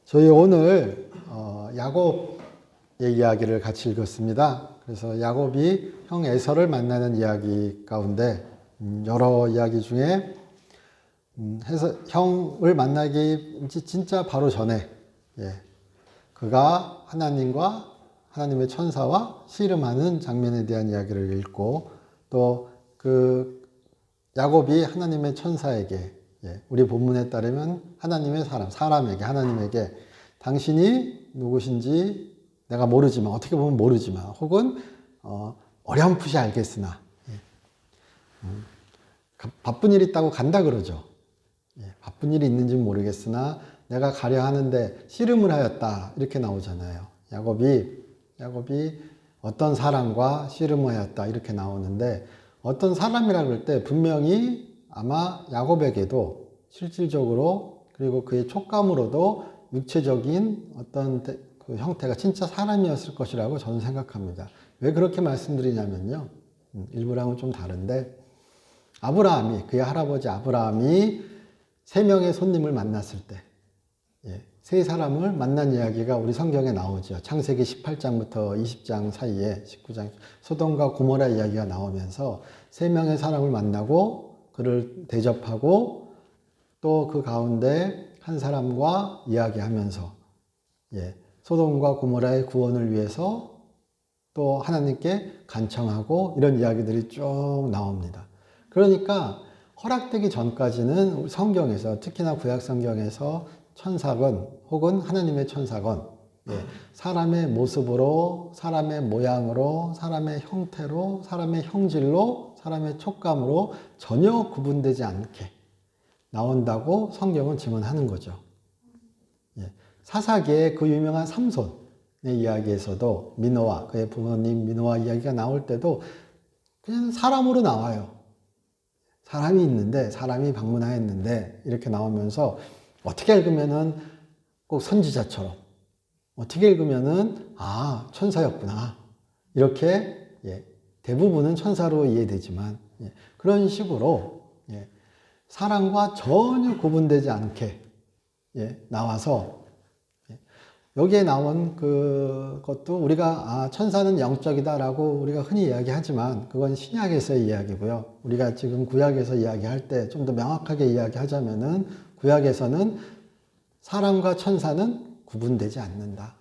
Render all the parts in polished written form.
저희 오늘 야곱의 이야기를 같이 읽었습니다. 그래서 야곱이 형 에서를 만나는 이야기 가운데 여러 이야기 중에 형을 만나기 진짜 바로 전에 그가 하나님의 천사와 씨름하는 장면에 대한 이야기를 읽고 또 그 야곱이 하나님의 천사에게 우리 본문에 따르면 하나님의 하나님에게 당신이 누구신지 내가 모르지만 어떻게 보면 모르지만 혹은 어렴풋이 알겠으나 바쁜 일이 있다고 간다 그러죠. 바쁜 일이 있는지는 모르겠으나 내가 가려 하는데 씨름을 하였다 이렇게 나오잖아요. 야곱이 어떤 사람과 씨름하였다 이렇게 나오는데 어떤 사람이라 그럴 때 분명히 아마 야곱에게도 실질적으로 그리고 그의 촉감으로도 육체적인 어떤 그 형태가 진짜 사람이었을 것이라고 저는 생각합니다. 왜 그렇게 말씀드리냐면요. 일부랑은 좀 다른데 그의 할아버지 아브라함이 3명의 손님을 만났을 때 세 사람을 만난 이야기가 우리 성경에 나오죠. 창세기 18장부터 20장 사이에 19장 소돔과 고모라 이야기가 나오면서 3명의 사람을 만나고 그를 대접하고 또 그 가운데 한 사람과 이야기하면서 소돔과 고모라의 구원을 위해서 또 하나님께 간청하고 이런 이야기들이 쭉 나옵니다. 그러니까 허락되기 전까지는 성경에서 특히나 구약 성경에서 천사건 혹은 하나님의 천사건 사람의 모습으로 사람의 모양으로 사람의 형태로 사람의 형질로 사람의 촉감으로 전혀 구분되지 않게 나온다고 성경은 증언하는 거죠. 사사기의 그 유명한 삼손의 이야기에서도 그의 부모님 미노아 이야기가 나올 때도 그냥 사람으로 나와요. 사람이 있는데 사람이 방문하였는데 이렇게 나오면서 어떻게 읽으면은 꼭 선지자처럼 어떻게 읽으면은 천사였구나 이렇게 대부분은 천사로 이해되지만 그런 식으로 사람과 전혀 구분되지 않게 나와서 여기에 나온 그것도 우리가 천사는 영적이다라고 우리가 흔히 이야기하지만 그건 신약에서의 이야기고요. 우리가 지금 구약에서 이야기할 때 좀 더 명확하게 이야기하자면은 구약에서는 사람과 천사는 구분되지 않는다.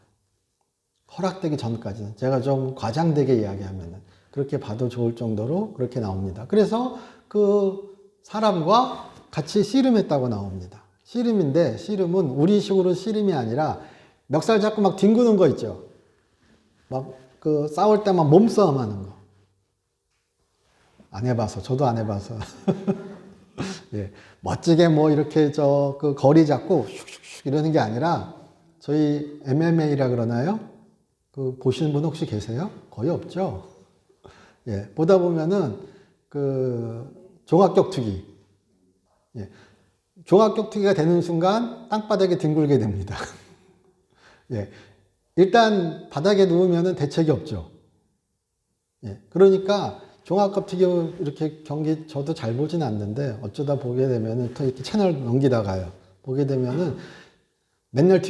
허락되기 전까지는 제가 좀 과장되게 이야기하면은 그렇게 봐도 좋을 정도로 그렇게 나옵니다. 그래서 그 사람과 같이 씨름했다고 나옵니다. 씨름은 우리식으로 씨름이 아니라 멱살 잡고 막 뒹구는 거 있죠. 싸울 때 막 몸싸움 하는 거. 안 해봐서, 저도 안 해봐서. 멋지게 이렇게 그 거리 잡고 슉슉슉 이러는 게 아니라 저희 MMA라 그러나요? 보시는 분 혹시 계세요? 거의 없죠? 보다 보면은 종합격투기. 종합격투기가 되는 순간 땅바닥에 뒹굴게 됩니다. 일단 바닥에 누우면은 대책이 없죠. 그러니까 종합격투기 이렇게 경기 저도 잘 보진 않는데 어쩌다 보게 되면은 또 이렇게 채널 넘기다가요. 보게 되면은 맨날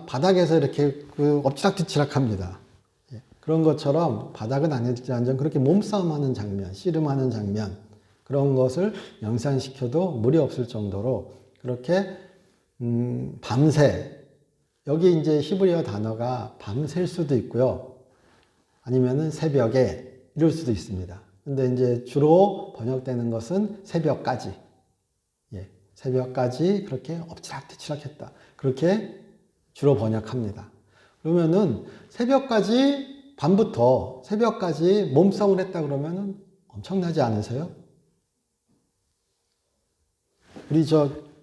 바닥에서 이렇게 엎치락뒤치락 합니다. 그런 것처럼 바닥은 아닐지언정 그렇게 몸싸움하는 장면, 씨름하는 장면 그런 것을 연상시켜도 무리 없을 정도로 그렇게 밤새 여기 이제 히브리어 단어가 밤샐 수도 있고요. 아니면은 새벽에 이럴 수도 있습니다. 근데 이제 주로 번역되는 것은 새벽까지. 새벽까지 그렇게 엎치락뒤치락 했다. 그렇게 주로 번역합니다. 그러면은 밤부터 새벽까지 몸싸움을 했다 그러면은 엄청나지 않으세요? 우리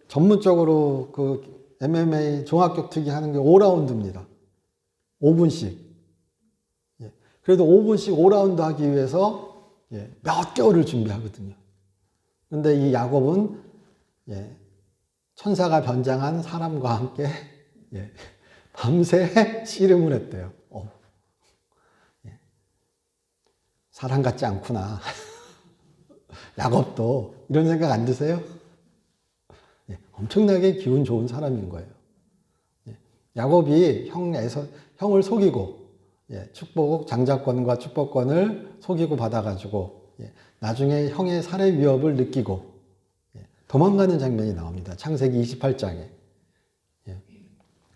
전문적으로 MMA 종합격투기 하는 게 5라운드입니다. 5분씩. 그래도 5분씩 5라운드 하기 위해서 몇 개월을 준비하거든요. 근데 이 야곱은 천사가 변장한 사람과 함께 밤새 씨름을 했대요. 사람 같지 않구나. 야곱도 이런 생각 안 드세요? 엄청나게 기운 좋은 사람인 거예요. 야곱이 형을 속이고, 장자권과 축복권을 속이고 받아가지고, 나중에 형의 살해 위협을 느끼고, 도망가는 장면이 나옵니다. 창세기 28장에.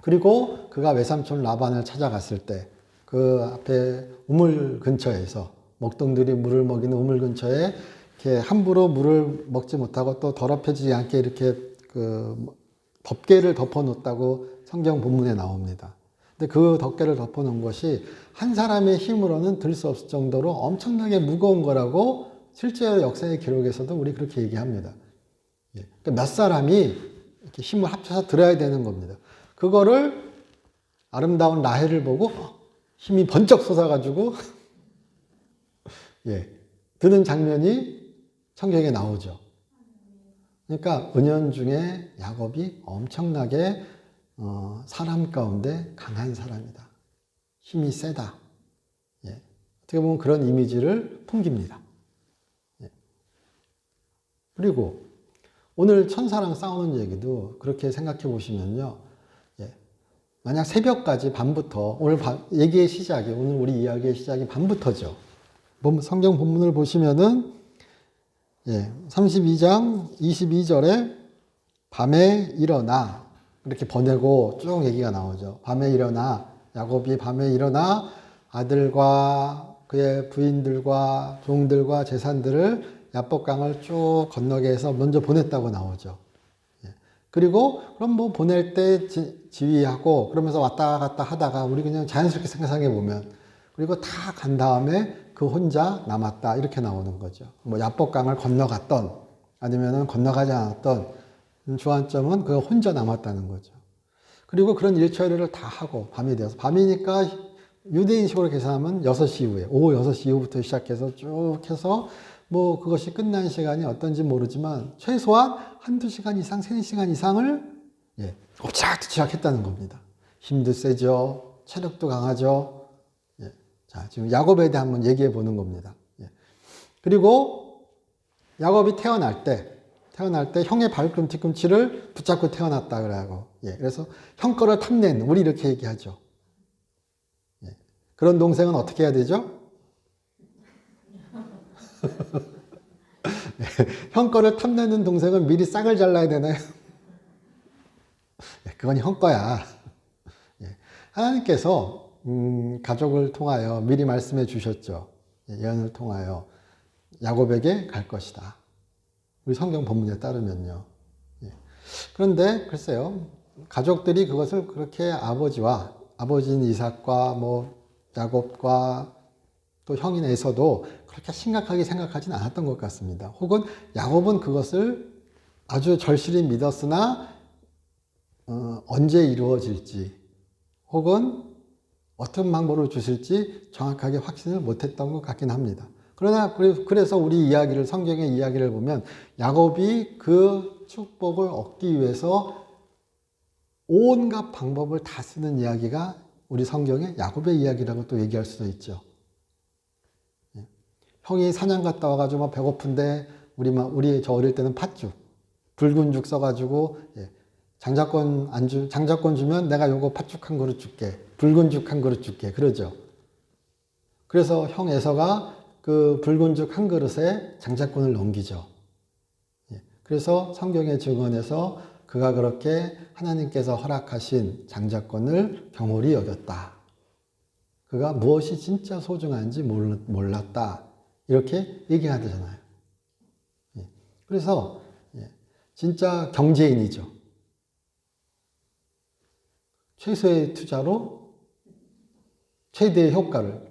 그리고 그가 외삼촌 라반을 찾아갔을 때, 그 앞에 우물 근처에서, 먹동들이 물을 먹이는 우물 근처에 이렇게 함부로 물을 먹지 못하고 또 더럽혀지지 않게 이렇게 덮개를 덮어 놓았다고 성경 본문에 나옵니다. 근데 그 덮개를 덮어 놓은 것이 한 사람의 힘으로는 들 수 없을 정도로 엄청나게 무거운 거라고 실제 역사의 기록에서도 우리 그렇게 얘기합니다. 그러니까 몇 사람이 이렇게 힘을 합쳐서 들어야 되는 겁니다. 그거를 아름다운 라헬을 보고 힘이 번쩍 솟아가지고 드는 장면이 성경에 나오죠. 그러니까 은연중에 야곱이 엄청나게 사람 가운데 강한 사람이다. 힘이 세다. 어떻게 보면 그런 이미지를 풍깁니다. 그리고 오늘 천사랑 싸우는 얘기도 그렇게 생각해 보시면요. 만약 새벽까지 밤부터, 오늘 얘기의 시작이, 오늘 우리 이야기의 시작이 밤부터죠. 성경 본문을 보시면은 32장 22절에 밤에 일어나 이렇게 보내고 쭉 얘기가 나오죠. 밤에 일어나, 야곱이 밤에 일어나 아들과 그의 부인들과 종들과 재산들을 야복강을 쭉 건너게 해서 먼저 보냈다고 나오죠. 그리고 그럼 뭐 보낼 때 지휘하고 그러면서 왔다 갔다 하다가 우리 그냥 자연스럽게 생각해 보면, 그리고 다 간 다음에 그 혼자 남았다 이렇게 나오는 거죠. 뭐 야복강을 건너갔던 아니면은 건너가지 않았던 주안점은 그 혼자 남았다는 거죠. 그리고 그런 일처리를 다 하고 밤이 되어서, 밤이니까 유대인식으로 계산하면 6시 이후에, 오후 6시 이후부터 시작해서 쭉 해서 뭐 그것이 끝난 시간이 어떤지 모르지만 최소한 한두 시간 이상, 3-4시간 이상을 엎치락뒤치락 했다는 겁니다. 힘도 세죠. 체력도 강하죠. 자, 지금 야곱에 대해 한번 얘기해 보는 겁니다. 그리고 야곱이 태어날 때 형의 발꿈 뒤꿈치를 붙잡고 태어났다 그래고, 그래서 형 거를 탐낸, 우리 이렇게 얘기하죠. 그런 동생은 어떻게 해야 되죠? 형 거를 탐내는 동생은 미리 싹을 잘라야 되나요? 그건 형 거야. 하나님께서 가족을 통하여 미리 말씀해 주셨죠. 예언을 통하여 야곱에게 갈 것이다. 우리 성경 본문에 따르면요. 그런데 글쎄요, 가족들이 그것을 그렇게 아버지인 이삭과 뭐 야곱과 또 형인 에서도 그렇게 심각하게 생각하진 않았던 것 같습니다. 혹은 야곱은 그것을 아주 절실히 믿었으나 언제 이루어질지 혹은 어떤 방법으로 주실지 정확하게 확신을 못했던 것 같긴 합니다. 그러나 그래서 우리 성경의 이야기를 보면 야곱이 그 축복을 얻기 위해서 온갖 방법을 다 쓰는 이야기가 우리 성경의 야곱의 이야기라고 또 얘기할 수도 있죠. 형이 사냥 갔다 와가지고 배고픈데 우리 저 어릴 때는 팥죽, 붉은 죽 써가지고 장자권 주면 내가 요거 팥죽 한 그릇 줄게, 붉은 죽 한 그릇 줄게, 그러죠. 그래서 형 에서가 그 붉은 죽 한 그릇에 장자권을 넘기죠. 그래서 성경의 증언에서 그가 그렇게 하나님께서 허락하신 장자권을 경홀히 여겼다. 그가 무엇이 진짜 소중한지 몰랐다. 이렇게 얘기하잖아요. 그래서 진짜 경제인이죠. 최소의 투자로 최대의 효과를.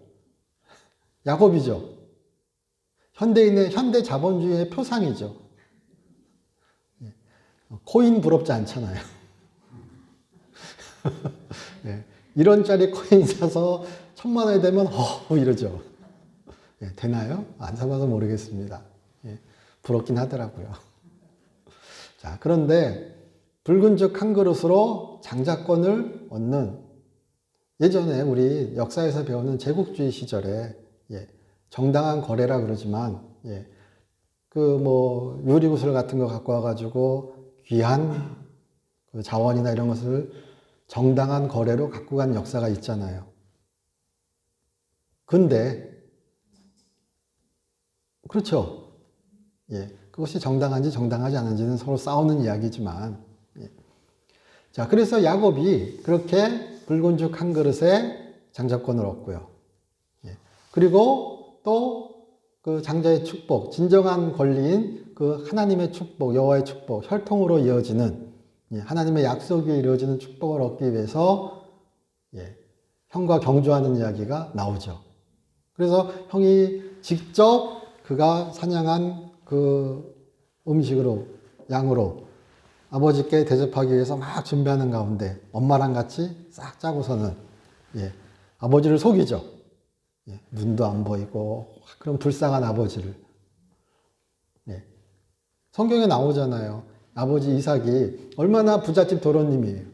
야곱이죠. 현대 자본주의의 표상이죠. 코인 부럽지 않잖아요. 1원짜리 코인 사서 1,000만 원이 되면 이러죠. 되나요? 안 사봐서 모르겠습니다. 부럽긴 하더라고요. 자, 그런데 붉은 죽 한 그릇으로 장자권을 얻는, 예전에 우리 역사에서 배우는 제국주의 시절에 정당한 거래라 그러지만 그 뭐 유리구슬 같은 거 갖고 와가지고 귀한 그 자원이나 이런 것을 정당한 거래로 갖고 간 역사가 있잖아요. 근데 그렇죠. 예, 그것이 정당한지 정당하지 않은지는 서로 싸우는 이야기지만, 예. 자, 그래서 야곱이 그렇게 붉은 죽 한 그릇에 장자권을 얻고요. 예. 그리고 또 그 장자의 축복, 진정한 권리인 그 하나님의 축복, 여호와의 축복, 혈통으로 이어지는, 예, 하나님의 약속이 이루어지는 축복을 얻기 위해서, 예, 형과 경주하는 이야기가 나오죠. 그래서 형이 직접 그가 사냥한 그 음식으로, 양으로 아버지께 대접하기 위해서 막 준비하는 가운데 엄마랑 같이 싹 짜고서는, 예, 아버지를 속이죠. 예, 눈도 안 보이고 그런 불쌍한 아버지를. 예, 성경에 나오잖아요. 아버지 이삭이 얼마나 부잣집 도련님이에요.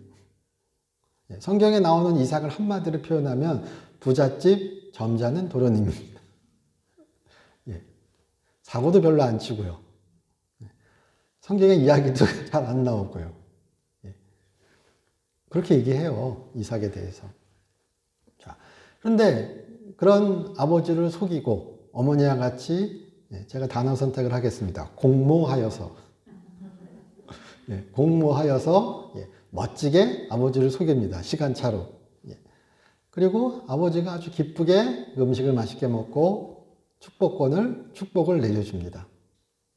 예, 성경에 나오는 이삭을 한마디로 표현하면 부잣집 점잖은 도련님입니다. 예, 사고도 별로 안 치고요. 성경의 이야기도 잘 안 나오고요. 예, 그렇게 얘기해요. 이삭에 대해서. 자, 그런데 그런 아버지를 속이고 어머니와 같이, 예, 제가 단어 선택을 하겠습니다. 공모하여서. 예, 공모하여서, 예, 멋지게 아버지를 속입니다. 시간차로. 예. 그리고 아버지가 아주 기쁘게 음식을 맛있게 먹고 축복을 내려줍니다.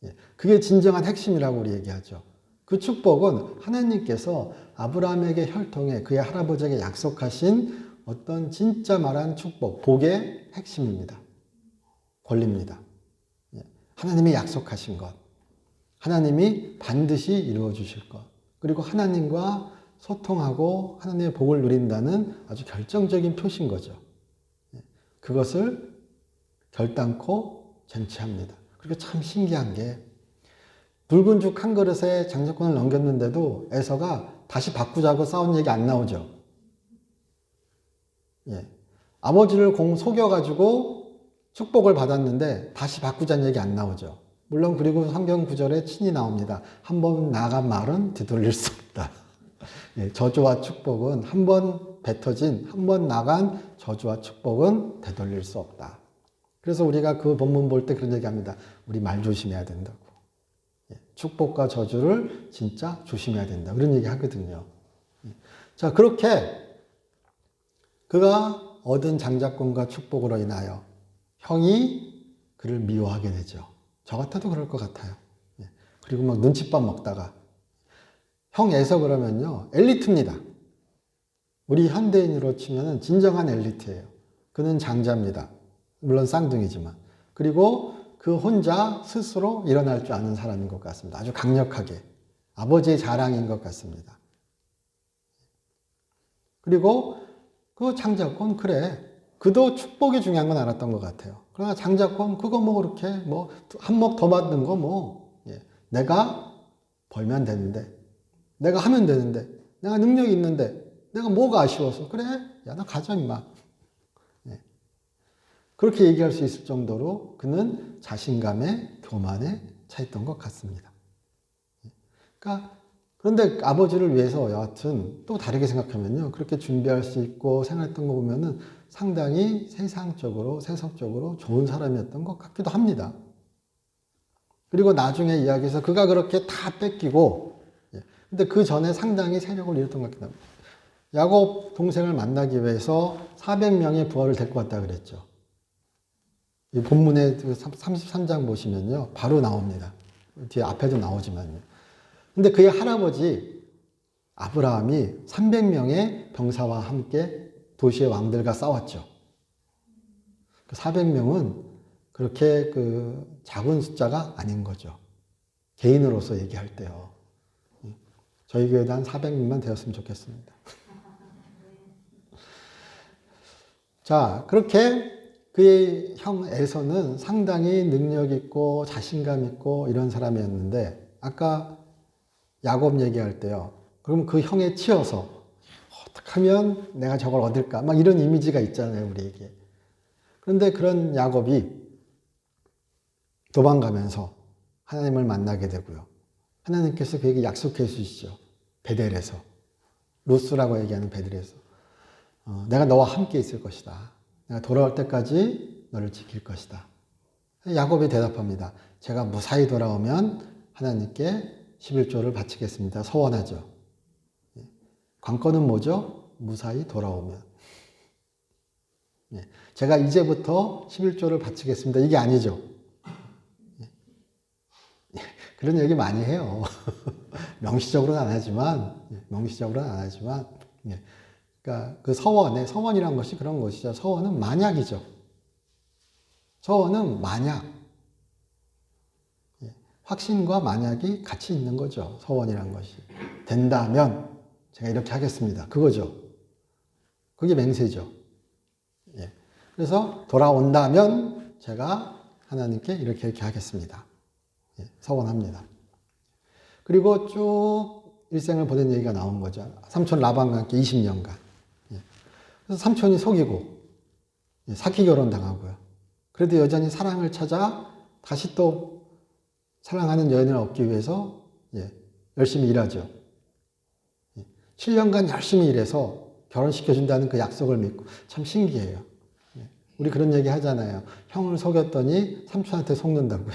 예, 그게 진정한 핵심이라고 우리 얘기하죠. 그 축복은 하나님께서 아브라함에게 혈통해 그의 할아버지에게 약속하신 어떤 진짜 말한 축복, 복의 핵심입니다. 권리입니다. 예, 하나님이 약속하신 것, 하나님이 반드시 이루어 주실 것, 그리고 하나님과 소통하고 하나님의 복을 누린다는 아주 결정적인 표시인 거죠. 예, 그것을 결단코 쟁취합니다. 그리고 참 신기한 게 붉은 죽 한 그릇에 장자권을 넘겼는데도 에서가 다시 바꾸자고 싸운 얘기 안 나오죠. 예, 아버지를 속여가지고 축복을 받았는데 다시 바꾸자는 얘기 안 나오죠. 물론 그리고 성경 구절에 친히 나옵니다. 한 번 나간 말은 되돌릴 수 없다. 예, 저주와 축복은 한 번 뱉어진, 한 번 나간 저주와 축복은 되돌릴 수 없다. 그래서 우리가 그 본문 볼 때 그런 얘기합니다. 우리 말 조심해야 된다고. 예, 축복과 저주를 진짜 조심해야 된다. 그런 얘기 하거든요. 예. 자, 그렇게 그가 얻은 장자권과 축복으로 인하여 형이 그를 미워하게 되죠. 저 같아도 그럴 것 같아요. 예. 그리고 막 눈칫밥 먹다가 형 에서 그러면요, 엘리트입니다. 우리 현대인으로 치면 진정한 엘리트예요. 그는 장자입니다. 물론 쌍둥이지만. 그리고 그 혼자 스스로 일어날 줄 아는 사람인 것 같습니다. 아주 강력하게. 아버지의 자랑인 것 같습니다. 그리고 그 장자권, 그래. 그도 축복이 중요한 건 알았던 것 같아요. 그러나 장자권, 그거 뭐 그렇게 뭐 한몫 더 받는 거 뭐, 예, 내가 벌면 되는데, 내가 하면 되는데, 내가 능력이 있는데, 내가 뭐가 아쉬워서, 그래, 야, 나 가자, 임마. 예. 그렇게 얘기할 수 있을 정도로 그는 자신감에, 교만에 차있던 것 같습니다. 그러니까 그런데 아버지를 위해서 여하튼 또 다르게 생각하면요, 그렇게 준비할 수 있고 생각했던 거 보면은 상당히 세상적으로, 세속적으로 좋은 사람이었던 것 같기도 합니다. 그리고 나중에 이야기에서 그가 그렇게 다 뺏기고, 예, 근데 그 전에 상당히 세력을 잃었던 것 같기도 합니다. 야곱 동생을 만나기 위해서 400명의 부하를 데리고 왔다 그랬죠. 이 본문의 33장 보시면요, 바로 나옵니다. 뒤에 앞에도 나오지만요. 근데 그의 할아버지 아브라함이 300명의 병사와 함께 도시의 왕들과 싸웠죠. 400명은 그렇게 그 작은 숫자가 아닌 거죠. 개인으로서 얘기할 때요. 저희 교회도 한 400명만 되었으면 좋겠습니다. 자, 그렇게 그의 형 에서는 상당히 능력 있고 자신감 있고 이런 사람이었는데, 아까 야곱 얘기할 때요, 그럼 그 형에 치여서 어떻게 하면 내가 저걸 얻을까? 막 이런 이미지가 있잖아요, 우리에게. 그런데 그런 야곱이 도망가면서 하나님을 만나게 되고요. 하나님께서 그에게 약속해 주시죠. 베델에서. 루스라고 얘기하는 베들에서 내가 너와 함께 있을 것이다. 내가 돌아올 때까지 너를 지킬 것이다. 야곱이 대답합니다. 제가 무사히 돌아오면 하나님께 11조를 바치겠습니다. 서원하죠. 관건은 뭐죠? 무사히 돌아오면. 제가 이제부터 11조를 바치겠습니다. 이게 아니죠. 그런 얘기 많이 해요. 명시적으로는 안 하지만, 그러니까 그 서원이란 것이 그런 것이죠. 서원은 만약이죠. 서원은 만약. 확신과 만약이 같이 있는 거죠. 서원이란 것이. 된다면 제가 이렇게 하겠습니다. 그거죠. 그게 맹세죠. 그래서 돌아온다면 제가 하나님께 이렇게 하겠습니다. 서원합니다. 그리고 쭉 일생을 보낸 얘기가 나온 거죠. 삼촌 라반과 함께 20년간. 그래서 삼촌이 속이고 사기 결혼 당하고요. 그래도 여전히 사랑을 찾아 다시 또 사랑하는 여인을 얻기 위해서 열심히 일하죠. 7년간 열심히 일해서 결혼시켜준다는 그 약속을 믿고 참 신기해요. 우리 그런 얘기 하잖아요. 형을 속였더니 삼촌한테 속는다고요.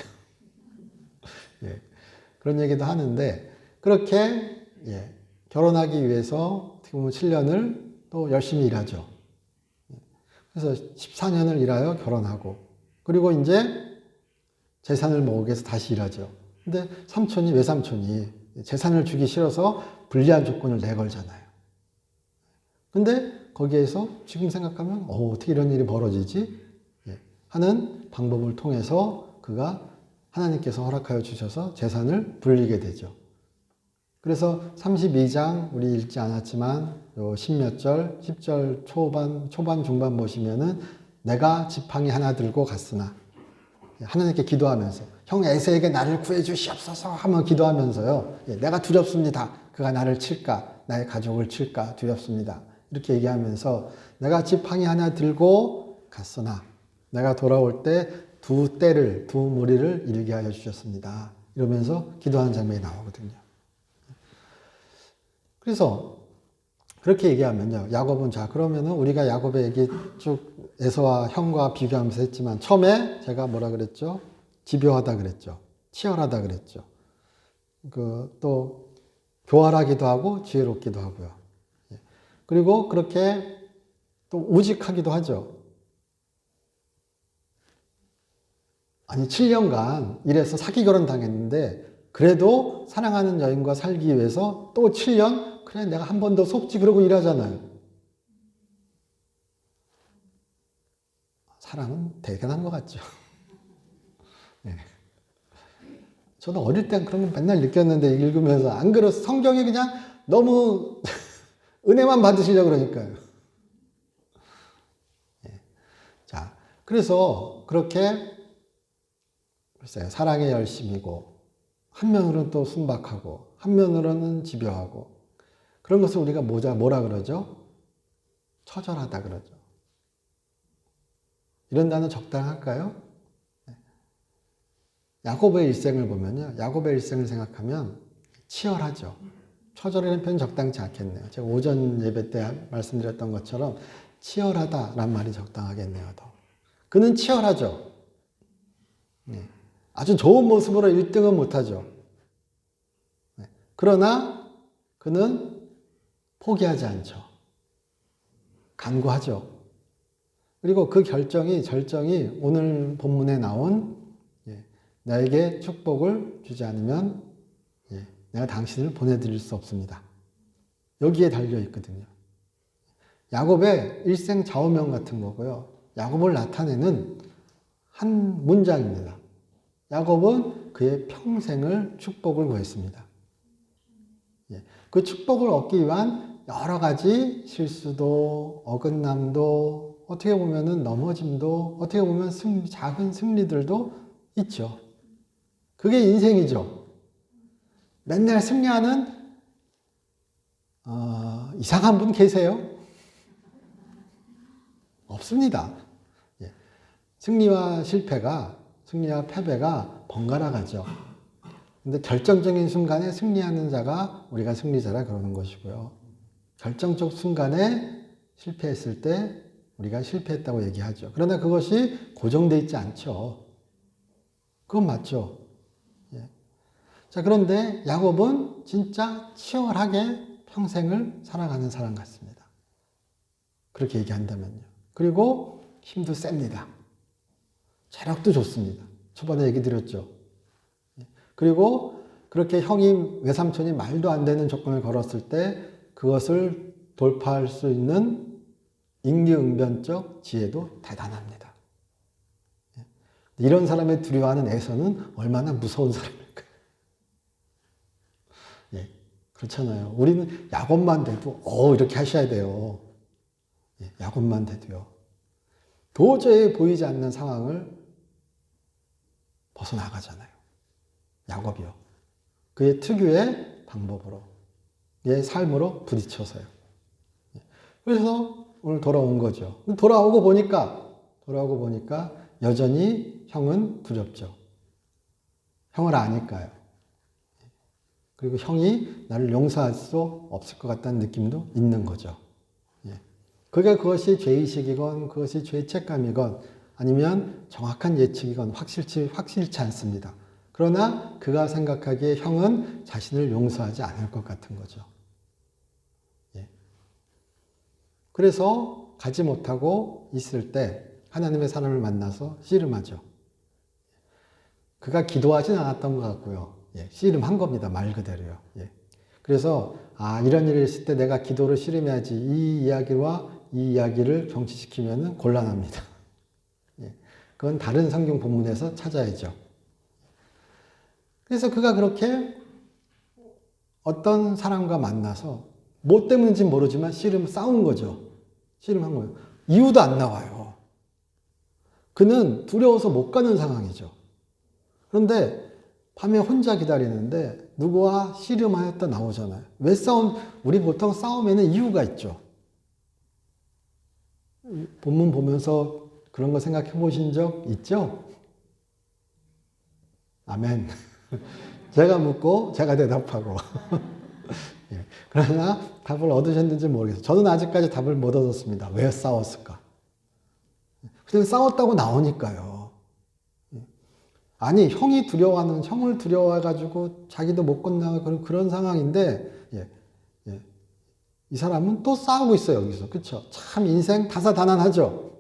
그런 얘기도 하는데 그렇게 결혼하기 위해서 어떻게 보면 7년을 또 열심히 일하죠. 그래서 14년을 일하여 결혼하고 그리고 이제 재산을 모으기 위해서 다시 일하죠. 근데 외삼촌이 재산을 주기 싫어서 불리한 조건을 내걸잖아요. 근데 거기에서 지금 생각하면 어떻게 이런 일이 벌어지지? 하는 방법을 통해서 그가 하나님께서 허락하여 주셔서 재산을 불리게 되죠. 그래서 32장 우리 읽지 않았지만 요 10몇 절, 10절 초반 중반 보시면은 내가 지팡이 하나 들고 갔으나 하나님께 기도하면서 형 에세에게 나를 구해 주시옵소서 하면 기도하면서요. 내가 두렵습니다. 그가 나를 칠까 나의 가족을 칠까 두렵습니다. 이렇게 얘기하면서 내가 지팡이 하나 들고 갔으나 내가 돌아올 때 두 무리를 일게 하여 주셨습니다. 이러면서 기도하는 장면이 나오거든요. 그래서 그렇게 얘기하면요. 야곱은 그러면은 우리가 야곱의 얘기 쭉 에서와 형과 비교하면서 했지만 처음에 제가 뭐라 그랬죠? 집요하다 그랬죠. 치열하다 그랬죠. 또 교활하기도 하고 지혜롭기도 하고요. 그리고 그렇게 또 우직하기도 하죠. 아니 7년간 일해서 사기 결혼 당했는데 그래도 사랑하는 여인과 살기 위해서 또 7년 그래 내가 한 번 더 속지 그러고 일하잖아요. 사랑은 대견한 것 같죠. 저도 어릴 땐 그런 거 맨날 느꼈는데 읽으면서 안 그래서 성경이 그냥 너무 은혜만 받으시려고 그러니까요. 자, 그래서 그렇게 글쎄요, 사랑의 열심이고 한면으로는 또 순박하고 한면으로는 집요하고 그런 것을 우리가 뭐라 그러죠? 처절하다 그러죠. 이런 단어 적당할까요? 야곱의 일생을 보면요. 야곱의 일생을 생각하면 치열하죠. 처절이라는 표현 적당치 않겠네요. 제가 오전 예배 때 말씀드렸던 것처럼 치열하다란 말이 적당하겠네요. 더. 그는 치열하죠. 아주 좋은 모습으로 1등은 못하죠. 그러나 그는 포기하지 않죠. 간구하죠. 그리고 그 절정이 오늘 본문에 나온 나에게 축복을 주지 않으면 내가 당신을 보내드릴 수 없습니다. 여기에 달려 있거든요. 야곱의 일생 좌우명 같은 거고요. 야곱을 나타내는 한 문장입니다. 야곱은 그의 평생을 축복을 구했습니다. 그 축복을 얻기 위한 여러 가지 실수도 어긋남도 어떻게 보면 넘어짐도 어떻게 보면 작은 승리들도 있죠. 그게 인생이죠. 맨날 승리하는 이상한 분 계세요? 없습니다. 승리와 패배가 번갈아 가죠. 근데 결정적인 순간에 승리하는 자가 우리가 승리자라 그러는 것이고요. 결정적 순간에 실패했을 때 우리가 실패했다고 얘기하죠. 그러나 그것이 고정되어 있지 않죠. 그건 맞죠. 예. 자, 그런데 야곱은 진짜 치열하게 평생을 살아가는 사람 같습니다. 그렇게 얘기한다면요. 그리고 힘도 셉니다. 체력도 좋습니다. 초반에 얘기 드렸죠. 그리고 그렇게 형이 외삼촌이 말도 안 되는 조건을 걸었을 때 그것을 돌파할 수 있는 임기응변적 지혜도 대단합니다. 이런 사람의 두려워하는 에서는 얼마나 무서운 사람일까요? 예, 그렇잖아요. 우리는 야곱만 돼도 이렇게 하셔야 돼요. 예, 야곱만 돼도요. 도저히 보이지 않는 상황을 벗어나가잖아요. 야곱이요. 그의 특유의 방법으로, 그의 삶으로 부딪혀서요. 그래서 오늘 돌아온 거죠. 돌아오고 보니까 여전히 형은 두렵죠. 형을 아니까요. 그리고 형이 나를 용서할 수 없을 것 같다는 느낌도 있는 거죠. 그것이 죄의식이건 그것이 죄책감이건 아니면 정확한 예측이건 확실치 않습니다. 그러나 그가 생각하기에 형은 자신을 용서하지 않을 것 같은 거죠. 그래서 가지 못하고 있을 때 하나님의 사람을 만나서 씨름하죠. 그가 기도하진 않았던 것 같고요. 씨름한 겁니다. 말 그대로요. 그래서 이런 일이 있을 때 내가 기도를 씨름해야지 이 이야기와 이 이야기를 경치시키면 곤란합니다. 그건 다른 성경 본문에서 찾아야죠. 그래서 그가 그렇게 어떤 사람과 만나서 뭐 때문인지 모르지만 싸운 거죠. 씨름한 거예요. 이유도 안 나와요. 그는 두려워서 못 가는 상황이죠. 그런데 밤에 혼자 기다리는데 누구와 씨름하였다 나오잖아요. 왜 우리 보통 싸움에는 이유가 있죠. 본문 보면서 그런 거 생각해 보신 적 있죠? 아멘. 제가 묻고 제가 대답하고. 그러나 답을 얻으셨는지 모르겠어요. 저는 아직까지 답을 못 얻었습니다. 왜 싸웠을까? 그냥 싸웠다고 나오니까요. 아니, 형을 두려워해가지고 자기도 못 건너가고 그런 상황인데, 이 사람은 또 싸우고 있어요, 여기서. 그쵸? 참 인생 다사다난하죠?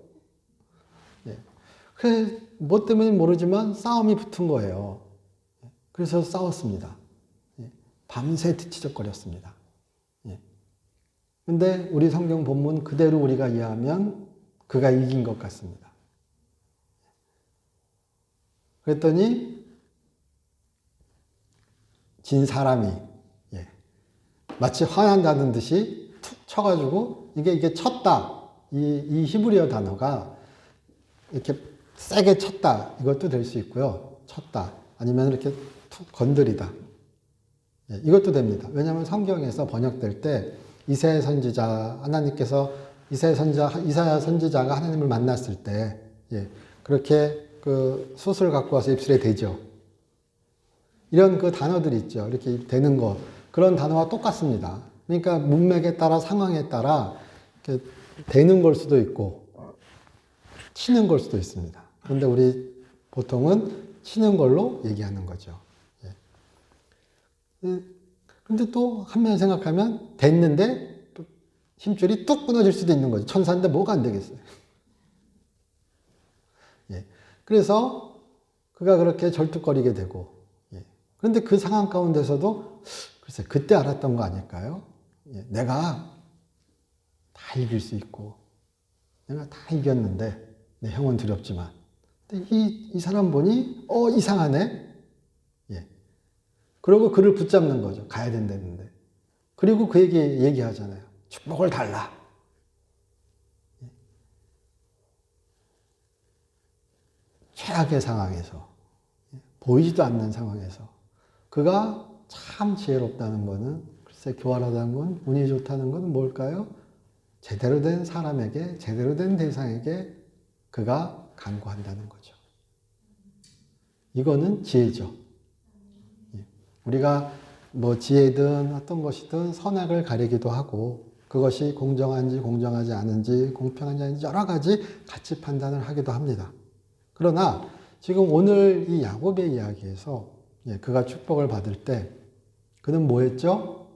그래, 뭐 때문인지 모르지만 싸움이 붙은 거예요. 그래서 싸웠습니다. 밤새 뒤치적거렸습니다. 근데 우리 성경 본문 그대로 우리가 이해하면 그가 이긴 것 같습니다. 그랬더니 진 사람이 마치 화난다는 듯이 툭 쳐가지고 이게 쳤다. 이 히브리어 단어가 이렇게 세게 쳤다. 이것도 될 수 있고요. 쳤다. 아니면 이렇게 툭 건드리다. 이것도 됩니다. 왜냐하면 성경에서 번역될 때 이사야 선지자가 하나님을 만났을 때 그렇게 그 숯을 갖고 와서 입술에 대죠. 이런 그 단어들이 있죠. 이렇게 되는 거. 그런 단어와 똑같습니다. 그러니까 문맥에 따라 상황에 따라 이렇게 대는 걸 수도 있고 치는 걸 수도 있습니다. 그런데 우리 보통은 치는 걸로 얘기하는 거죠. 근데 또 한면 생각하면 됐는데 또 힘줄이 뚝 끊어질 수도 있는 거죠. 천사인데 뭐가 안 되겠어요. 그래서 그가 그렇게 절뚝거리게 되고 그런데 그 상황 가운데서도 글쎄 그때 알았던 거 아닐까요? 내가 다 이길 수 있고 내가 다 이겼는데 내 형은 두렵지만 근데 이 사람 보니 이상하네. 그러고 그를 붙잡는 거죠. 가야 된다는데. 그리고 그에게 얘기하잖아요. 축복을 달라. 최악의 상황에서 보이지도 않는 상황에서 그가 참 지혜롭다는 거는 글쎄 교활하다는 건 운이 좋다는 건 뭘까요? 제대로 된 사람에게 제대로 된 대상에게 그가 간구한다는 거죠. 이거는 지혜죠. 우리가 뭐 지혜든 어떤 것이든 선악을 가리기도 하고 그것이 공정한지 공정하지 않은지 공평한지 아닌지 여러 가지 가치 판단을 하기도 합니다. 그러나 지금 오늘 이 야곱의 이야기에서 그가 축복을 받을 때 그는 뭐 했죠?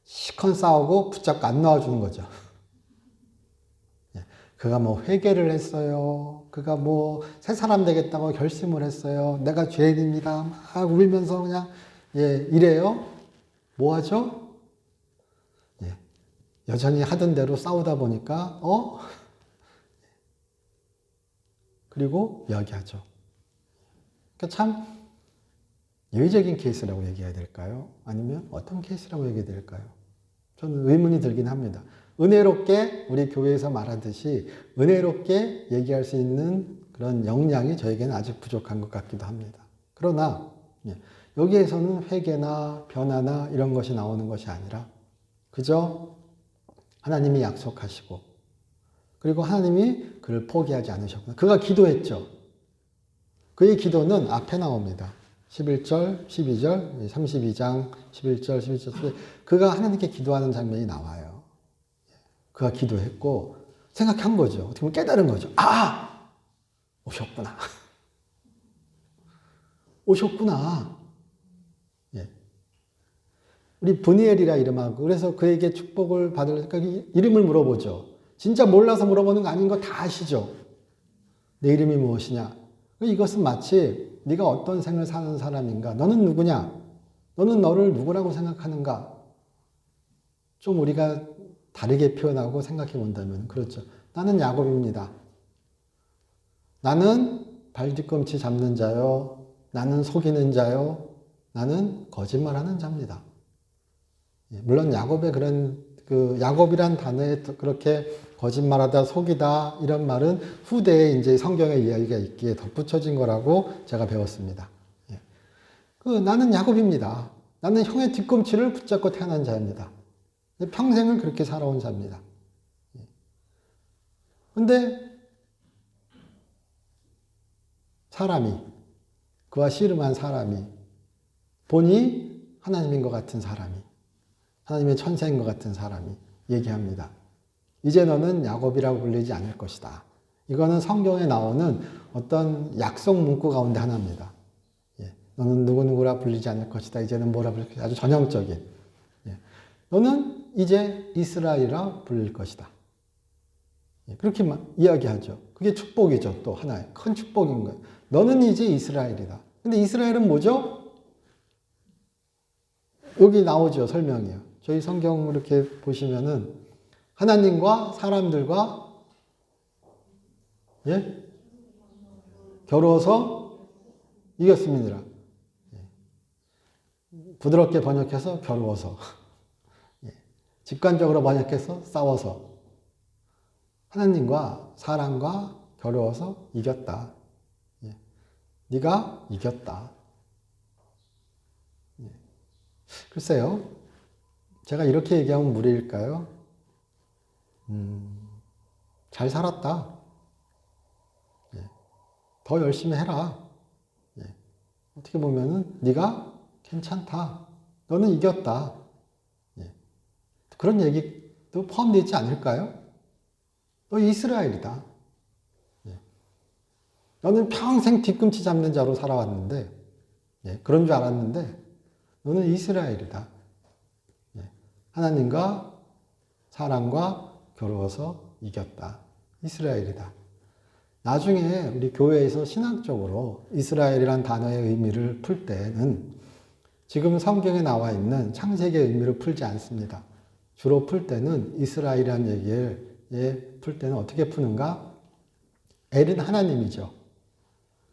시컨 싸우고 붙잡고 안 놓아주는 거죠. 그가 뭐 회개를 했어요. 그가 뭐 새 사람 되겠다고 결심을 했어요. 내가 죄인입니다. 막 울면서 그냥 이래요. 뭐 하죠? 여전히 하던 대로 싸우다 보니까 그리고 이야기하죠. 그러니까 참 예외적인 케이스라고 얘기해야 될까요? 아니면 어떤 케이스라고 얘기해야 될까요? 저는 의문이 들긴 합니다. 은혜롭게 우리 교회에서 말하듯이 은혜롭게 얘기할 수 있는 그런 역량이 저에게는 아직 부족한 것 같기도 합니다. 그러나 여기에서는 회개나 변화나 이런 것이 나오는 것이 아니라 그저 하나님이 약속하시고 그리고 하나님이 그를 포기하지 않으셨구나. 그가 기도했죠. 그의 기도는 앞에 나옵니다. 11절, 12절, 32장 11절, 12절 그가 하나님께 기도하는 장면이 나와요. 그가 기도했고 생각한 거죠. 어떻게 보면 깨달은 거죠. 아! 오셨구나. 오셨구나. 우리 브니엘이라 이름하고 그래서 그에게 축복을 받으니까 이름을 물어보죠. 진짜 몰라서 물어보는 거 아닌 거 다 아시죠? 내 이름이 무엇이냐? 이것은 마치 네가 어떤 생을 사는 사람인가? 너는 누구냐? 너는 너를 누구라고 생각하는가? 좀 우리가 다르게 표현하고 생각해 본다면 그렇죠. 나는 야곱입니다. 나는 발뒤꿈치 잡는 자요. 나는 속이는 자요. 나는 거짓말하는 자입니다. 물론 야곱의 그런 야곱이란 단어에 그렇게 거짓말하다 속이다 이런 말은 후대에 이제 성경의 이야기가 있기에 덧붙여진 거라고 제가 배웠습니다. 나는 야곱입니다. 나는 형의 뒤꿈치를 붙잡고 태어난 자입니다. 평생을 그렇게 살아온 자입니다. 근데 사람이 그와 씨름한 사람이 보니 하나님인 것 같은 사람이 하나님의 천사인 것 같은 사람이 얘기합니다. 이제 너는 야곱이라고 불리지 않을 것이다. 이거는 성경에 나오는 어떤 약속 문구 가운데 하나입니다. 너는 누구누구라 불리지 않을 것이다. 이제는 뭐라 불릴 것이다. 아주 전형적인. 너는 이제 이스라엘이라 불릴 것이다. 그렇게 이야기하죠. 그게 축복이죠. 또 하나의 큰 축복인 거예요. 너는 이제 이스라엘이다. 근데 이스라엘은 뭐죠? 여기 나오죠. 설명이요. 저희 성경 이렇게 보시면은 하나님과 사람들과 겨루어서 이겼습니다. 부드럽게 번역해서 겨루어서 직관적으로 번역해서 싸워서 하나님과 사람과 겨루어서 이겼다. 네가 이겼다. 글쎄요. 제가 이렇게 얘기하면 무리일까요? 잘 살았다. 더 열심히 해라. 어떻게 보면은 네가 괜찮다. 너는 이겼다. 그런 얘기도 포함되어 있지 않을까요? 너 이스라엘이다. 너는 평생 뒤꿈치 잡는 자로 살아왔는데 그런 줄 알았는데 너는 이스라엘이다. 하나님과 사람과 겨루어서 이겼다. 이스라엘이다. 나중에 우리 교회에서 신학적으로 이스라엘이란 단어의 의미를 풀 때는 지금 성경에 나와 있는 창세기의 의미를 풀지 않습니다. 주로 풀 때는 이스라엘이라는 얘기를 풀 때는 어떻게 푸는가? 엘은 하나님이죠.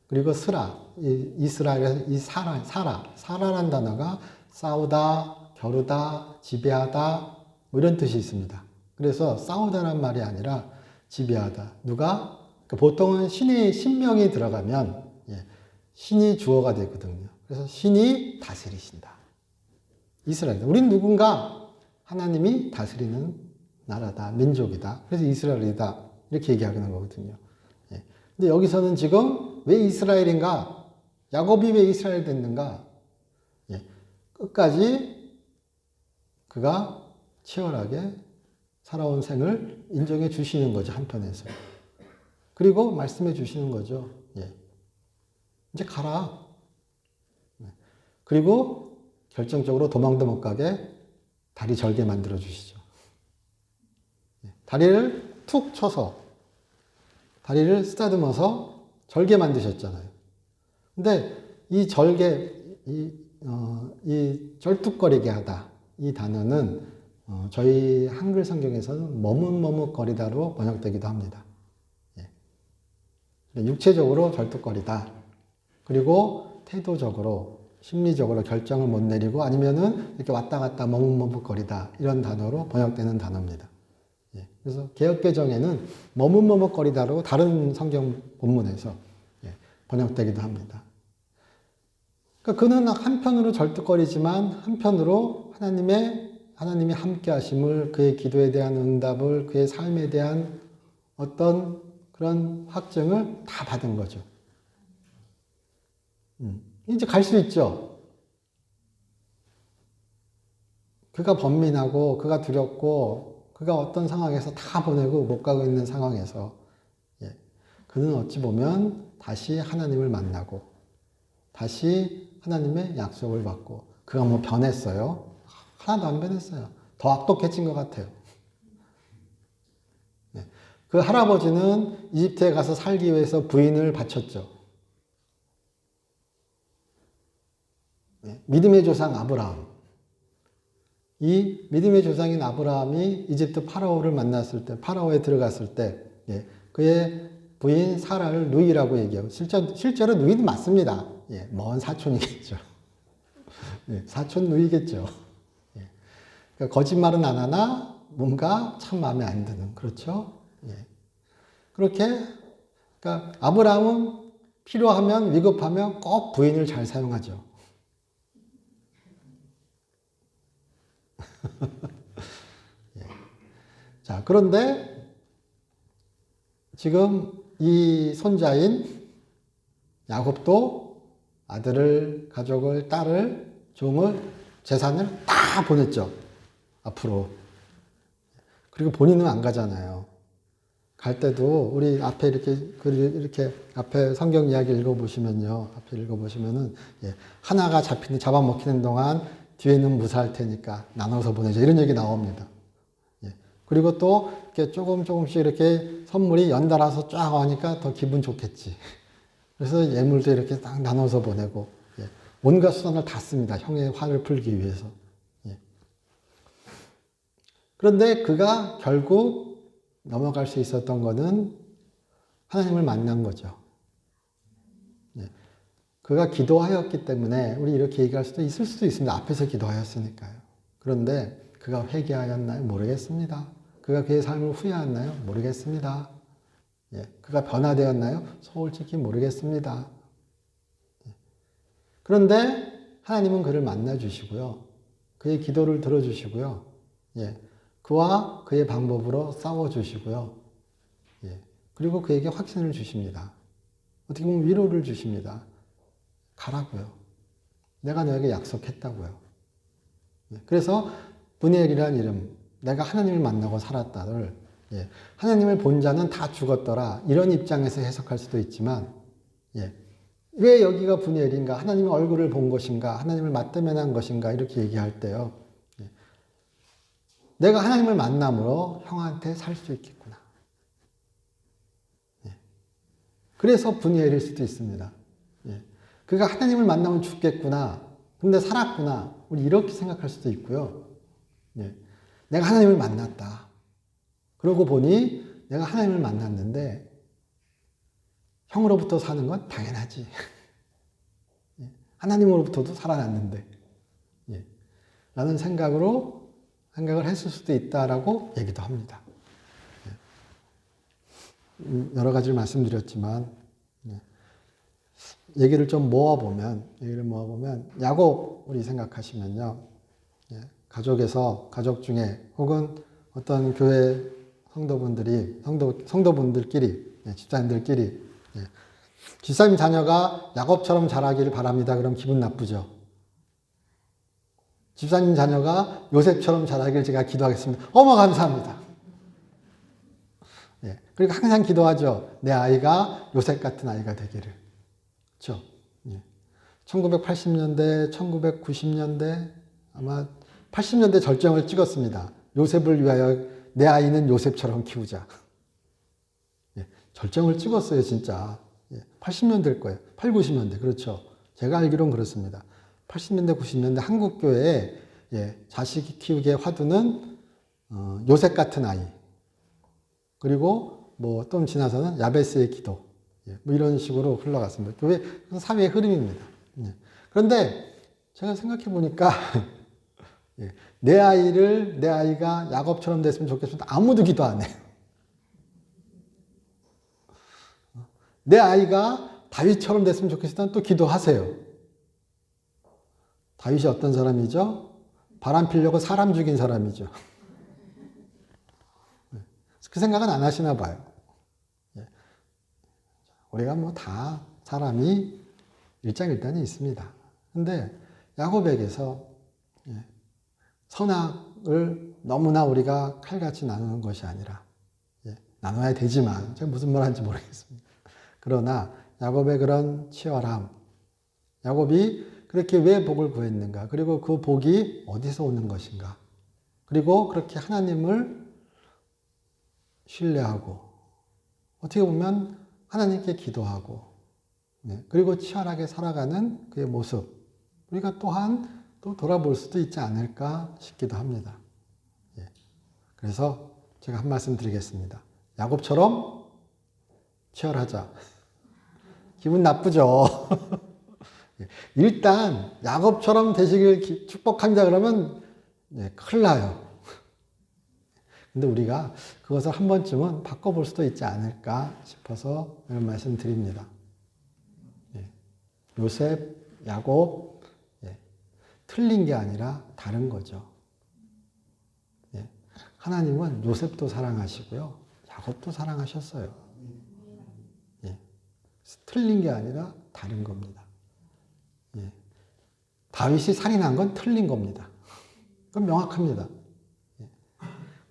그리고 스라, 이스라엘에서 이 사라란 단어가 싸우다, 겨루다, 지배하다 뭐 이런 뜻이 있습니다. 그래서 싸우다란 말이 아니라 지배하다. 누가? 보통은 신명이 들어가면 신이 주어가 되거든요. 그래서 신이 다스리신다. 이스라엘. 우린 누군가 하나님이 다스리는 나라다, 민족이다. 그래서 이스라엘이다. 이렇게 얘기하는 거거든요. 근데 여기서는 지금 왜 이스라엘인가? 야곱이 왜 이스라엘 됐는가? 끝까지 그가 치열하게 살아온 생을 인정해 주시는 거죠, 한편에서. 그리고 말씀해 주시는 거죠. 예. 이제 가라. 그리고 결정적으로 도망도 못 가게 다리 절개 만들어 주시죠. 다리를 툭 쳐서, 다리를 쓰다듬어서 절개 만드셨잖아요. 근데 이 절개, 이 쩔뚝거리게 하다, 이 단어는 저희 한글 성경에서는 머뭇머뭇거리다로 번역되기도 합니다. 예. 육체적으로 절뚝거리다. 그리고 태도적으로, 심리적으로 결정을 못 내리고 아니면은 이렇게 왔다 갔다 머뭇머뭇거리다. 이런 단어로 번역되는 단어입니다. 예. 그래서 개역개정에는 머뭇머뭇거리다로 다른 성경 본문에서 번역되기도 합니다. 그러니까 그는 한편으로 절뚝거리지만 한편으로 하나님이 함께 하심을, 그의 기도에 대한 응답을, 그의 삶에 대한 어떤 그런 확증을 다 받은 거죠. 이제 갈 수 있죠. 그가 번민하고, 그가 두렵고, 그가 어떤 상황에서 다 보내고 못 가고 있는 상황에서 그는 어찌 보면 다시 하나님을 만나고 다시 하나님의 약속을 받고, 그가 뭐 변했어요? 하나도 안 변했어요. 더 악독해진 것 같아요. 그 할아버지는 이집트에 가서 살기 위해서 부인을 바쳤죠. 믿음의 조상 아브라함. 이 믿음의 조상인 아브라함이 이집트 파라오를 만났을 때, 파라오에 들어갔을 때, 그의 부인 사라를 누이라고 얘기하고, 실제로 누이는 맞습니다. 먼 사촌이겠죠. 사촌 누이겠죠. 그러니까 거짓말은 안 하나 뭔가 참 마음에 안 드는, 그렇죠? 그렇게, 그러니까 아브라함은 필요하면, 위급하면 꼭 부인을 잘 사용하죠. 자, 그런데 지금 이 손자인 야곱도 아들을, 가족을, 딸을, 종을, 재산을 다 보냈죠. 앞으로. 그리고 본인은 안 가잖아요. 갈 때도 우리 앞에 이렇게 앞에 성경 이야기 읽어보시면요. 앞에 읽어보시면은 하나가 잡아먹히는 동안 뒤에는 무사할 테니까 나눠서 보내자. 이런 얘기 나옵니다. 그리고 또 이렇게 조금씩 이렇게 선물이 연달아서 쫙 오니까 더 기분 좋겠지. 그래서 예물도 이렇게 딱 나눠서 보내고, 온갖 수단을 다 씁니다. 형의 화를 풀기 위해서. 그런데 그가 결국 넘어갈 수 있었던 거는 하나님을 만난 거죠. 그가 기도하였기 때문에 우리 이렇게 얘기할 수도 있을 수도 있습니다. 앞에서 기도하였으니까요. 그런데 그가 회개하였나요? 모르겠습니다. 그가 그의 삶을 후회하였나요? 모르겠습니다. 그가 변화되었나요? 솔직히 모르겠습니다. 그런데 하나님은 그를 만나주시고요. 그의 기도를 들어주시고요. 그와 그의 방법으로 싸워주시고요. 그리고 그에게 확신을 주십니다. 어떻게 보면 위로를 주십니다. 가라고요. 내가 너에게 약속했다고요. 그래서 브니엘이라는 이름, 내가 하나님을 만나고 살았다를, 하나님을 본 자는 다 죽었더라, 이런 입장에서 해석할 수도 있지만, 왜 여기가 브니엘인가, 하나님의 얼굴을 본 것인가, 하나님을 맞대면한 것인가, 이렇게 얘기할 때요, 내가 하나님을 만남으로 형한테 살 수 있겠구나. 그래서 브니엘일 수도 있습니다. 그가 하나님을 만나면 죽겠구나, 근데 살았구나, 우리 이렇게 생각할 수도 있고요. 내가 하나님을 만났다. 그러고 보니 내가 하나님을 만났는데 형으로부터 사는 건 당연하지. 하나님으로부터도 살아났는데. 라는 생각을 했을 수도 있다라고 얘기도 합니다. 여러 가지를 말씀드렸지만, 얘기를 모아보면, 야곱, 우리 생각하시면요. 가족 중에 혹은 어떤 교회 성도분들끼리, 집사님들끼리, 집사님 자녀가 야곱처럼 자라기를 바랍니다. 그럼 기분 나쁘죠. 집사님 자녀가 요셉처럼 자라기를 제가 기도하겠습니다. 어머, 감사합니다. 그리고 항상 기도하죠. 내 아이가 요셉 같은 아이가 되기를. 그렇죠? 예. 1980년대, 1990년대 아마 80년대 절정을 찍었습니다. 요셉을 위하여 내 아이는 요셉처럼 키우자. 예. 절정을 찍었어요, 진짜. 예. 80년대일 거예요. 8, 90년대. 그렇죠. 제가 알기로는 그렇습니다. 80년대, 90년대 한국교회에 예, 자식 키우기의 화두는 요셉 같은 아이. 그리고 뭐 좀 지나서는 야베스의 기도. 예, 뭐 이런 식으로 흘러갔습니다. 교회 사회의 흐름입니다. 예. 그런데 제가 생각해 보니까 예, 내 아이가 야곱처럼 됐으면 좋겠습니다. 아무도 기도 안 해요. 내 아이가 다윗처럼 됐으면 좋겠으면 또 기도하세요. 다윗이 어떤 사람이죠? 바람 피려고 사람 죽인 사람이죠. 그 생각은 안 하시나 봐요. 우리가 뭐 다 사람이 일장일단이 있습니다. 근데 야곱에게서 선악을 너무나 우리가 칼같이 나누는 것이 아니라 나눠야 되지만 제가 무슨 말 하는지 모르겠습니다. 그러나 야곱의 그런 치열함, 야곱이 그렇게 왜 복을 구했는가? 그리고 그 복이 어디서 오는 것인가? 그리고 그렇게 하나님을 신뢰하고 어떻게 보면 하나님께 기도하고 그리고 치열하게 살아가는 그의 모습 우리가 또한 또 돌아볼 수도 있지 않을까 싶기도 합니다. 그래서 제가 한 말씀 드리겠습니다. 야곱처럼 치열하자. 기분 나쁘죠? 일단 야곱처럼 되시길 축복합니다 그러면 큰일 나요. 근데 우리가 그것을 한 번쯤은 바꿔볼 수도 있지 않을까 싶어서 이런 말씀 드립니다. 요셉, 야곱 틀린 게 아니라 다른 거죠. 하나님은 요셉도 사랑하시고요. 야곱도 사랑하셨어요. 틀린 게 아니라 다른 겁니다. 다윗이 살인한 건 틀린 겁니다. 그건 명확합니다.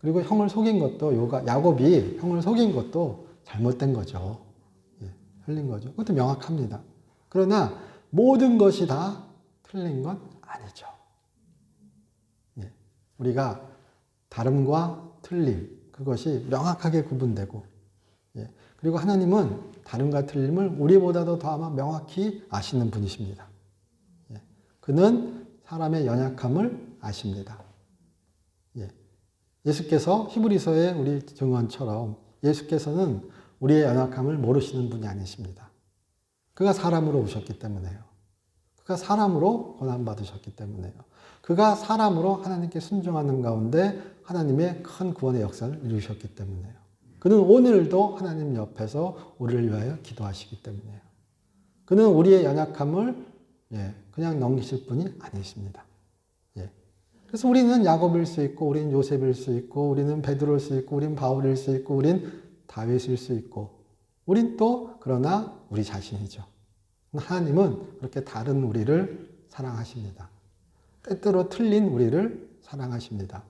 그리고 형을 속인 것도 야곱이 형을 속인 것도 잘못된 거죠. 틀린 거죠. 그것도 명확합니다. 그러나 모든 것이 다 틀린 건 아니죠. 우리가 다름과 틀림 그것이 명확하게 구분되고 그리고 하나님은 다름과 틀림을 우리보다도 더 아마 명확히 아시는 분이십니다. 그는 사람의 연약함을 아십니다. 예수께서 히브리서의 우리 증언처럼 예수께서는 우리의 연약함을 모르시는 분이 아니십니다. 그가 사람으로 오셨기 때문에요. 그가 사람으로 고난받으셨기 때문에요. 그가 사람으로 하나님께 순종하는 가운데 하나님의 큰 구원의 역사를 이루셨기 때문에요. 그는 오늘도 하나님 옆에서 우리를 위하여 기도하시기 때문에요. 그는 우리의 연약함을 그냥 넘기실 분이 아니십니다. 그래서 우리는 야곱일 수 있고, 우리는 요셉일 수 있고, 우리는 베드로일 수 있고, 우리는 바울일 수 있고, 우리는 다윗일 수 있고, 우린 또 그러나 우리 자신이죠. 하나님은 그렇게 다른 우리를 사랑하십니다. 때때로 틀린 우리를 사랑하십니다.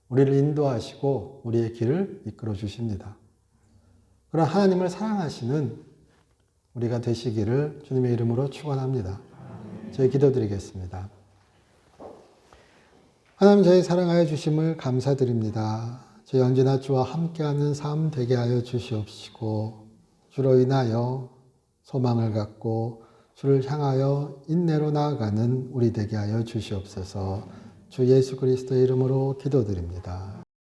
우리를 인도하시고 우리의 길을 이끌어 주십니다. 그런 하나님을 사랑하시는 우리가 되시기를 주님의 이름으로 축원합니다. 저희 기도드리겠습니다. 하나님 저희 사랑하여 주심을 감사드립니다. 저희 언제나 주와 함께하는 삶 되게 하여 주시옵시고 주로 인하여 소망을 갖고 주를 향하여 인내로 나아가는 우리 되게 하여 주시옵소서. 주 예수 그리스도의 이름으로 기도드립니다.